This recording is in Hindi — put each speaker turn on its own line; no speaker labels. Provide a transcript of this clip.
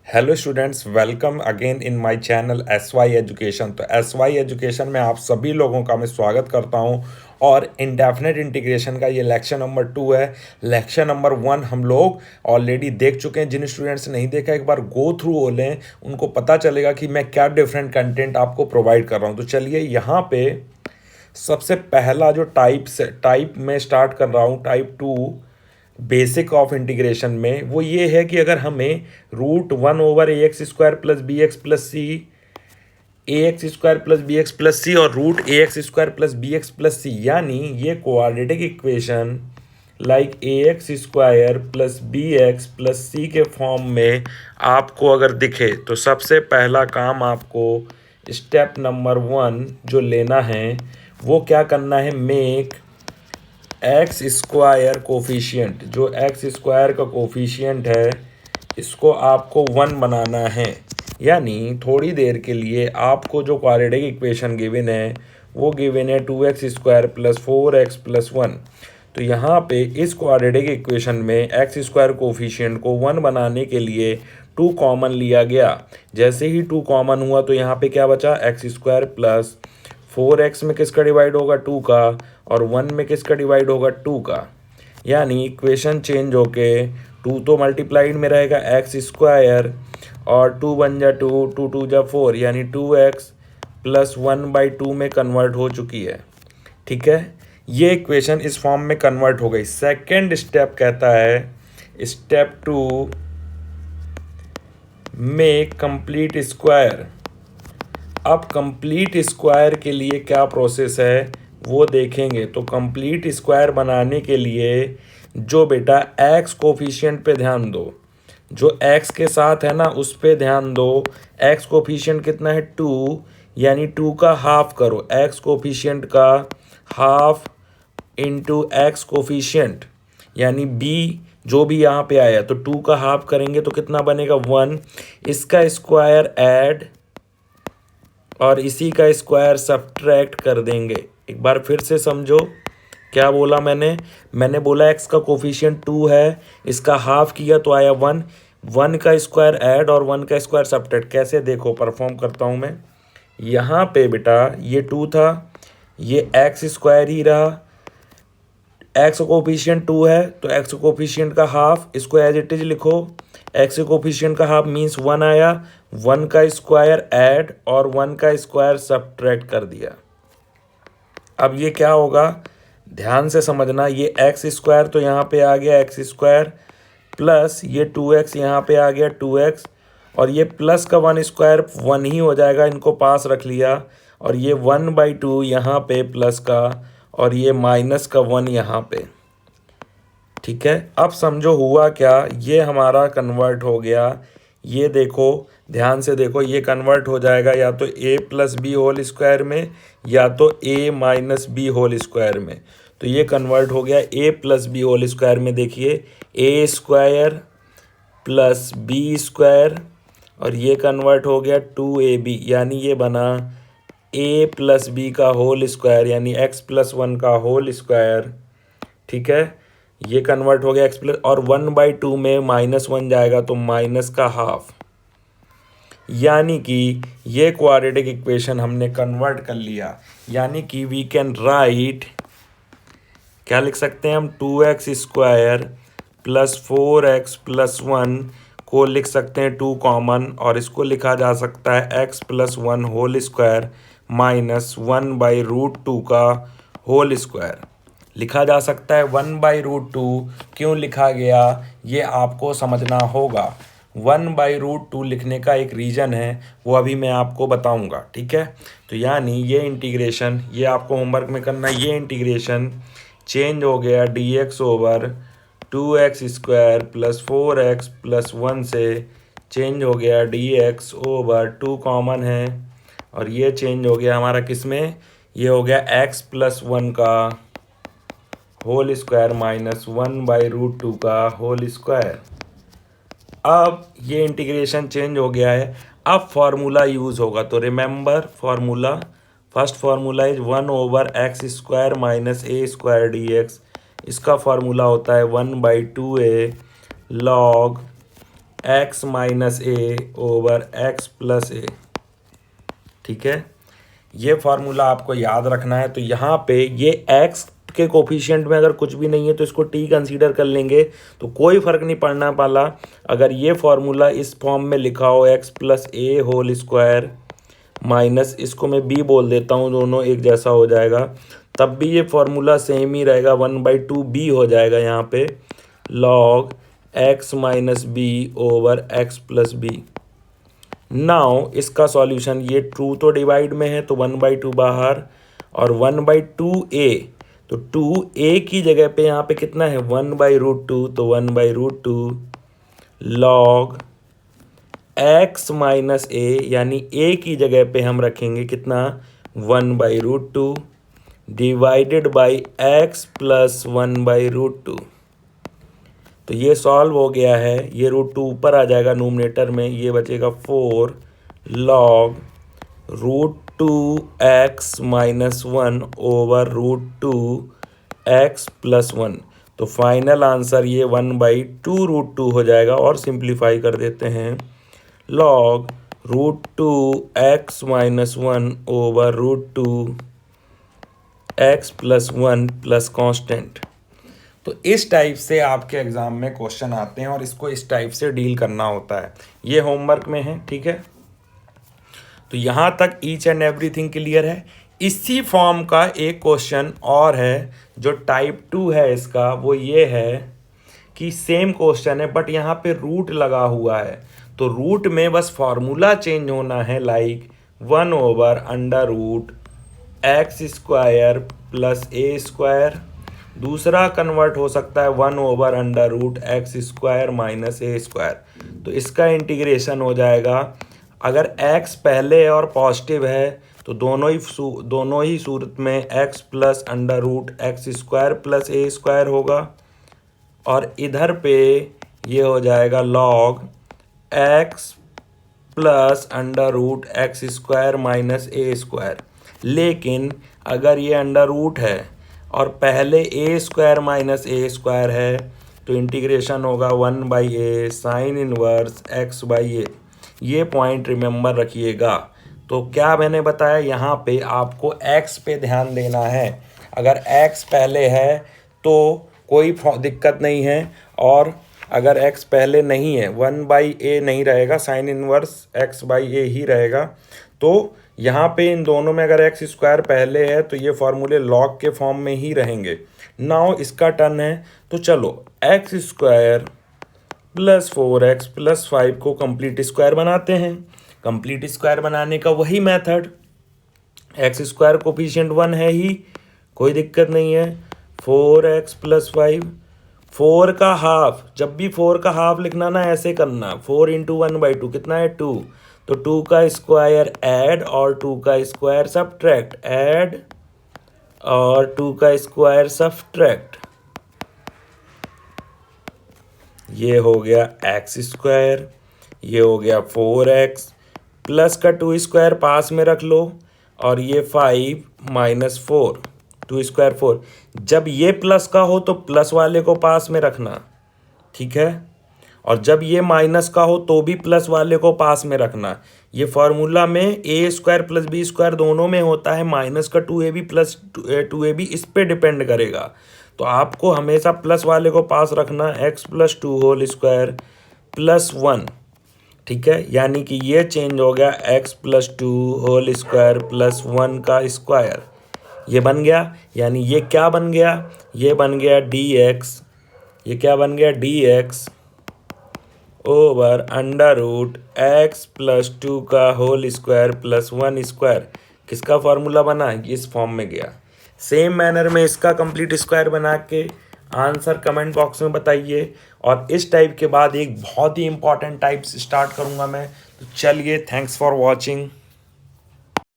Hello students, welcome again in my channel S Y education. तो एस वाई एजुकेशन में आप सभी लोगों का मैं स्वागत करता हूं। और इंडेफिनेट इंटीग्रेशन का ये लेक्चर नंबर 2 है। लेक्चर नंबर 1 हम लोग ऑलरेडी देख चुके हैं। जिन स्टूडेंट्स ने नहीं देखा, एक बार गो थ्रू हो लें, उनको पता चलेगा कि मैं क्या डिफरेंट कंटेंट आपको प्रोवाइड कर रहा हूँ। तो चलिए यहाँ पे सबसे पहला जो टाइप में स्टार्ट कर रहा हूँ, टाइप 2 बेसिक ऑफ इंटीग्रेशन में, वो ये है कि अगर हमें root 1/ax² + bx + c, ax² + bx + c और रूट ax² + bx + c, यानी ये quadratic equation like ax² + bx + c के फॉर्म में आपको अगर दिखे, तो सबसे पहला काम आपको स्टेप नंबर 1 जो लेना है वो क्या करना है, मेक x² कोफिशिएंट, जो x² का कोफिशिएंट है इसको आपको 1 बनाना है। यानी थोड़ी देर के लिए आपको जो क्वाड्रेटिक इक्वेशन गिवन है वो गिवन है 2x² + 4x + 1। तो यहाँ पे इस क्वाड्रेटिक इक्वेशन में x² कोफिशिएंट को 1 बनाने के लिए 2 कॉमन लिया गया। जैसे ही 2 कॉमन हुआ तो यहाँ पे क्या बचा, x² + 4x में किसका डिवाइड होगा, 2 का, और 1 में किसका डिवाइड होगा, 2 का। यानी इक्वेशन चेंज होके 2 तो मल्टीप्लाइड में रहेगा x² और 2 बन जा 2, 2 2 जा 4, यानी 2x + 1/2 में कन्वर्ट हो चुकी है। ठीक है, ये इक्वेशन इस फॉर्म में कन्वर्ट हो गई। सेकेंड स्टेप कहता है स्टेप 2 में कंप्लीट स्क्वायर। अब कंप्लीट स्क्वायर के लिए क्या प्रोसेस है वो देखेंगे। तो कंप्लीट स्क्वायर बनाने के लिए जो बेटा एक्स कोफिशिएंट पे ध्यान दो, जो एक्स के साथ है ना उस पे ध्यान दो। एक्स कोफिशिएंट कितना है, 2, यानी 2 का हाफ करो। एक्स कोफिशिएंट का हाफ इंटू एक्स कोफिशिएंट, यानी बी जो भी यहाँ पे आया, तो 2 का हाफ करेंगे तो कितना बनेगा, 1। इसका स्क्वायर ऐड और इसी का स्क्वायर सब्ट्रैक्ट कर देंगे। एक बार फिर से समझो क्या बोला मैंने बोला एक्स का कोफिशिएंट 2 है, इसका हाफ किया तो आया 1। 1 का स्क्वायर ऐड और 1 का स्क्वायर सब्ट्रैक्ट। कैसे, देखो परफॉर्म करता हूँ मैं। यहाँ पे बेटा ये 2 था, ये x² ही रहा। एक्स कोफिशिएंट 2 है तो एक्स कोफिशिएंट का हाफ, इसको एज इट इज लिखो। एक्स कोफिशिएंट का हाफ मीन्स 1 आया, 1 का स्क्वायर ऐड और 1 का स्क्वायर सब्ट्रैक्ट कर दिया। अब ये क्या होगा, ध्यान से समझना। ये x² तो यहाँ पे आ गया x² प्लस ये 2x यहाँ पे आ गया 2x, और ये प्लस का 1² 1 ही हो जाएगा, इनको पास रख लिया। और ये 1/2 यहाँ पे प्लस का, और ये माइनस का 1 यहाँ पे। ठीक है, अब समझो हुआ क्या, ये हमारा कन्वर्ट हो गया। ये देखो, ध्यान से देखो, ये कन्वर्ट हो जाएगा या तो a+b² में या तो a-b² में। तो ये कन्वर्ट हो गया a+b² में। देखिए a² + b², और ये कन्वर्ट हो गया 2ab, यानी ये बना a+b का होल स्क्वायर, यानी x + 1 का होल स्क्वायर। ठीक है, ये कन्वर्ट हो गया x+, और 1/2 में -1 जाएगा तो माइनस का हाफ। यानी कि ये क्वाड्रेटिक इक्वेशन हमने कन्वर्ट कर लिया। यानी कि वी कैन राइट, क्या लिख सकते हैं हम, 2x² + 4x + 1 को लिख सकते हैं 2 कॉमन, और इसको लिखा जा सकता है x + 1 होल स्क्वायर -1/√2 का होल स्क्वायर। लिखा जा सकता है 1/√2। क्यों लिखा गया ये आपको समझना होगा। 1/√2 लिखने का एक रीज़न है, वो अभी मैं आपको बताऊंगा। ठीक है, तो यानी ये इंटीग्रेशन, ये आपको होमवर्क में करना है। ये इंटीग्रेशन चेंज हो गया dx/2x² + 4x + 1 से चेंज हो गया dx/2 कॉमन है, और ये चेंज हो गया हमारा किस में, ये हो गया x + 1 का होल स्क्वायर -1/√2 का होल स्क्वायर। अब ये इंटीग्रेशन चेंज हो गया है। अब फार्मूला यूज़ होगा, तो remember formula. First formula is 1/x² - a² dx। इसका फार्मूला होता है 1/2a log एक्स माइनस ए ओवर एक्स प्लस ए। ठीक है, ये फार्मूला आपको याद रखना है। तो यहाँ पे ये एक्स के कोफिशिएंट में अगर कुछ भी नहीं है तो इसको टी कंसीडर कर लेंगे, तो कोई फर्क नहीं पड़ना वाला। अगर ये फार्मूला इस फॉर्म में लिखा हो एक्स प्लस ए होल स्क्वायर माइनस, इसको मैं बी बोल देता हूँ, दोनों एक जैसा हो जाएगा, तब भी ये फार्मूला सेम ही रहेगा, 1/2 बी हो जाएगा यहाँ पे, log X minus B over X plus B. Now इसका सॉल्यूशन, ये ट्रू तो डिवाइड में है तो 1/2 बाहर और 1/2 ए, तो 2a की जगह पे यहाँ पे कितना है 1/√2, तो 1/√2 लॉग x माइनस ए, यानी a की जगह पे हम रखेंगे कितना 1/√2 डिवाइडेड बाई x प्लस 1/√2। तो ये सॉल्व हो गया है, ये √2 ऊपर आ जाएगा नोमिनेटर में, ये बचेगा 4 log √2x minus 1 over √2 x plus 1। तो फाइनल आंसर ये 1/2√2 हो जाएगा। और सिंप्लीफाई कर देते हैं, log √2x minus 1 over √2 x plus 1 plus constant. तो इस टाइप से आपके एग्ज़ाम में क्वेश्चन आते हैं और इसको इस टाइप से डील करना होता है। ये होमवर्क में है, ठीक है। तो यहाँ तक ईच एंड एवरीथिंग क्लियर है। इसी फॉर्म का एक क्वेश्चन और है जो टाइप 2 है इसका, वो ये है कि सेम क्वेश्चन है बट यहाँ पे रूट लगा हुआ है। तो रूट में बस फॉर्मूला चेंज होना है, लाइक 1/√x² प्लस a²। दूसरा कन्वर्ट हो सकता है 1/√x² माइनस a²। तो इसका इंटीग्रेशन हो जाएगा, अगर x पहले है और पॉजिटिव है तो दोनों ही सूरत में x plus √x² plus a² होगा, और इधर पे ये हो जाएगा log x plus √x² minus a²। लेकिन अगर ये अंडर रूट है और पहले a² माइनस a² है तो इंटीग्रेशन होगा 1/a साइन इनवर्स x/a। ये पॉइंट रिमेंबर रखिएगा। तो क्या मैंने बताया, यहाँ पे आपको x पे ध्यान देना है। अगर x पहले है तो कोई दिक्कत नहीं है, और अगर x पहले नहीं है 1/a नहीं रहेगा, साइन इनवर्स x/a ही रहेगा। तो यहाँ पे इन दोनों में अगर x² पहले है तो ये फॉर्मूले लॉग के फॉर्म में ही रहेंगे। नाउ इसका टर्न है, तो चलो x² प्लस 4x प्लस 5 को कंप्लीट स्क्वायर बनाते हैं। कंप्लीट स्क्वायर बनाने का वही मेथड, x² कोफिशिएंट 1 है ही, कोई दिक्कत नहीं है। 4x प्लस 5, 4 का हाफ, जब भी 4 का हाफ लिखना ना ऐसे करना, 4 इंटू 1/2 कितना है 2, तो 2 का स्क्वायर ऐड और 2 का स्क्वायर सब्ट्रैक्ट, ऐड और 2 का स्क्वायर सब्ट्रैक्ट। ये हो गया x², ये हो गया 4x प्लस का 2² पास में रख लो, और ये 5 माइनस 4, 2² 4। जब ये प्लस का हो तो प्लस वाले को पास में रखना, ठीक है, और जब ये माइनस का हो तो भी प्लस वाले को पास में रखना। ये फार्मूला में a² प्लस b² दोनों में होता है, माइनस का 2ab प्लस 2ab इस पे डिपेंड करेगा। तो आपको हमेशा प्लस वाले को पास रखना, x plus 2 whole square plus 1, ठीक है, यानी कि ये चेंज हो गया x plus 2 whole square plus 1 का स्क्वायर, ये बन गया। यानी ये क्या बन गया, ये बन गया dx, ये क्या बन गया dx ओवर √x प्लस 2 का होल स्क्वायर प्लस 1 स्क्वायर। किसका फार्मूला बना, इस फॉर्म में गया। सेम मैनर में इसका कंप्लीट स्क्वायर बना के आंसर कमेंट बॉक्स में बताइए। और इस टाइप के बाद एक बहुत ही इंपॉर्टेंट टाइप स्टार्ट करूँगा मैं। तो चलिए, थैंक्स फॉर वॉचिंग।